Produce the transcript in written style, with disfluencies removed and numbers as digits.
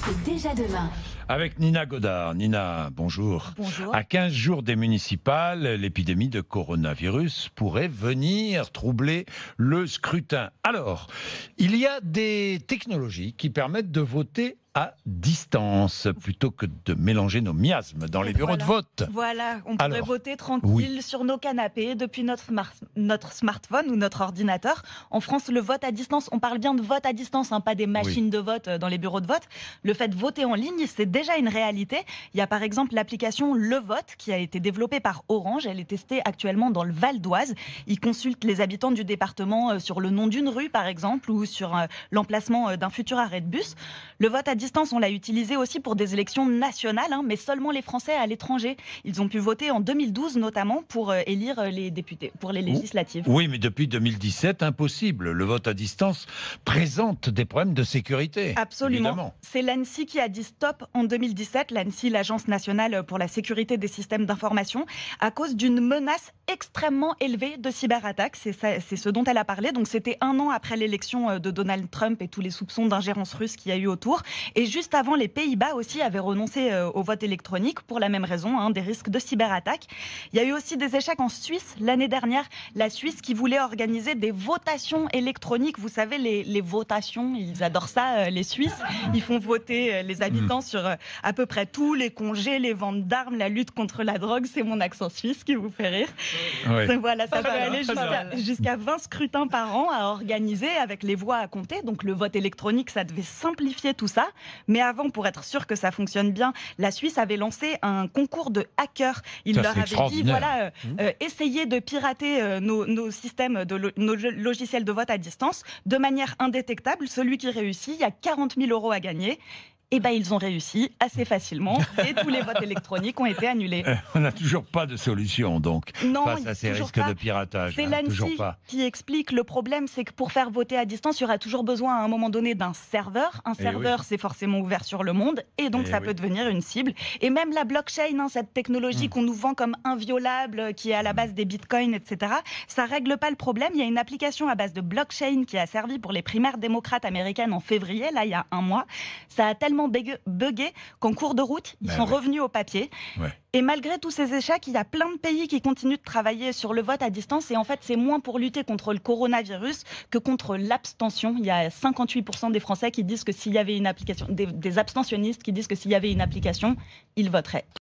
c'est déjà demain. Avec Nina Godard. Nina, bonjour. Bonjour. À 15 jours des municipales, l'épidémie de coronavirus pourrait venir troubler le scrutin. Alors, il y a des technologies qui permettent de voter à distance, plutôt que de mélanger nos miasmes dans les bureaux de vote. Voilà, on pourrait Alors, voter tranquille sur nos canapés depuis notre smartphone ou notre ordinateur. En France, le vote à distance, on parle bien de vote à distance, pas des machines de vote dans les bureaux de vote. Le fait de voter en ligne, c'est déjà une réalité. Il y a par exemple l'application Le Vote qui a été développée par Orange. Elle est testée actuellement dans le Val d'Oise. Ils consultent les habitants du département sur le nom d'une rue par exemple ou sur l'emplacement d'un futur arrêt de bus. Le vote à distance, on l'a utilisé aussi pour des élections nationales, mais seulement les Français à l'étranger. Ils ont pu voter en 2012 notamment pour élire les députés, pour les législatives. Oui, mais depuis 2017, impossible. Le vote à distance présente des problèmes de sécurité. Absolument. Évidemment. C'est l'ANSSI qui a dit stop en 2017, l'ANSSI, l'Agence nationale pour la sécurité des systèmes d'information, à cause d'une menace extrêmement élevée de cyberattaques. C'est ce dont elle a parlé. Donc c'était 1 an après l'élection de Donald Trump et tous les soupçons d'ingérence russe qu'il y a eu autour. Et juste avant, les Pays-Bas aussi avaient renoncé au vote électronique pour la même raison, des risques de cyberattaque. Il y a eu aussi des échecs en Suisse l'année dernière. La Suisse qui voulait organiser des votations électroniques. Vous savez, les votations, ils adorent ça, les Suisses. Ils font voter les habitants sur à peu près tout, les congés, les ventes d'armes, la lutte contre la drogue. C'est mon accent suisse qui vous fait rire. Oui. Voilà, ça peut aller jusqu'à 20 scrutins par an à organiser avec les voix à compter. Donc le vote électronique, ça devait simplifier tout ça. Mais avant, pour être sûr que ça fonctionne bien, la Suisse avait lancé un concours de hackers. Il leur avait dit, voilà, essayez de pirater nos systèmes, nos logiciels de vote à distance de manière indétectable. Celui qui réussit, il y a 40 000 € à gagner. Eh bien, ils ont réussi assez facilement et tous les votes électroniques ont été annulés. On n'a toujours pas de solution, donc, non, face à ces risques de piratage. C'est l'ANSSI qui explique. Le problème, c'est que pour faire voter à distance, il y aura toujours besoin à un moment donné d'un serveur. Un serveur, c'est forcément ouvert sur le monde et donc ça peut devenir une cible. Et même la blockchain, cette technologie qu'on nous vend comme inviolable, qui est à la base des bitcoins, etc., ça ne règle pas le problème. Il y a une application à base de blockchain qui a servi pour les primaires démocrates américaines en février, là, il y a 1 mois. Ça a tellement buggé qu'en cours de route, ils sont revenus au papier. Ouais. Et malgré tous ces échecs, il y a plein de pays qui continuent de travailler sur le vote à distance. Et en fait, c'est moins pour lutter contre le coronavirus que contre l'abstention. Il y a 58% des Français qui disent que s'il y avait une application, des abstentionnistes qui disent que s'il y avait une application, ils voteraient.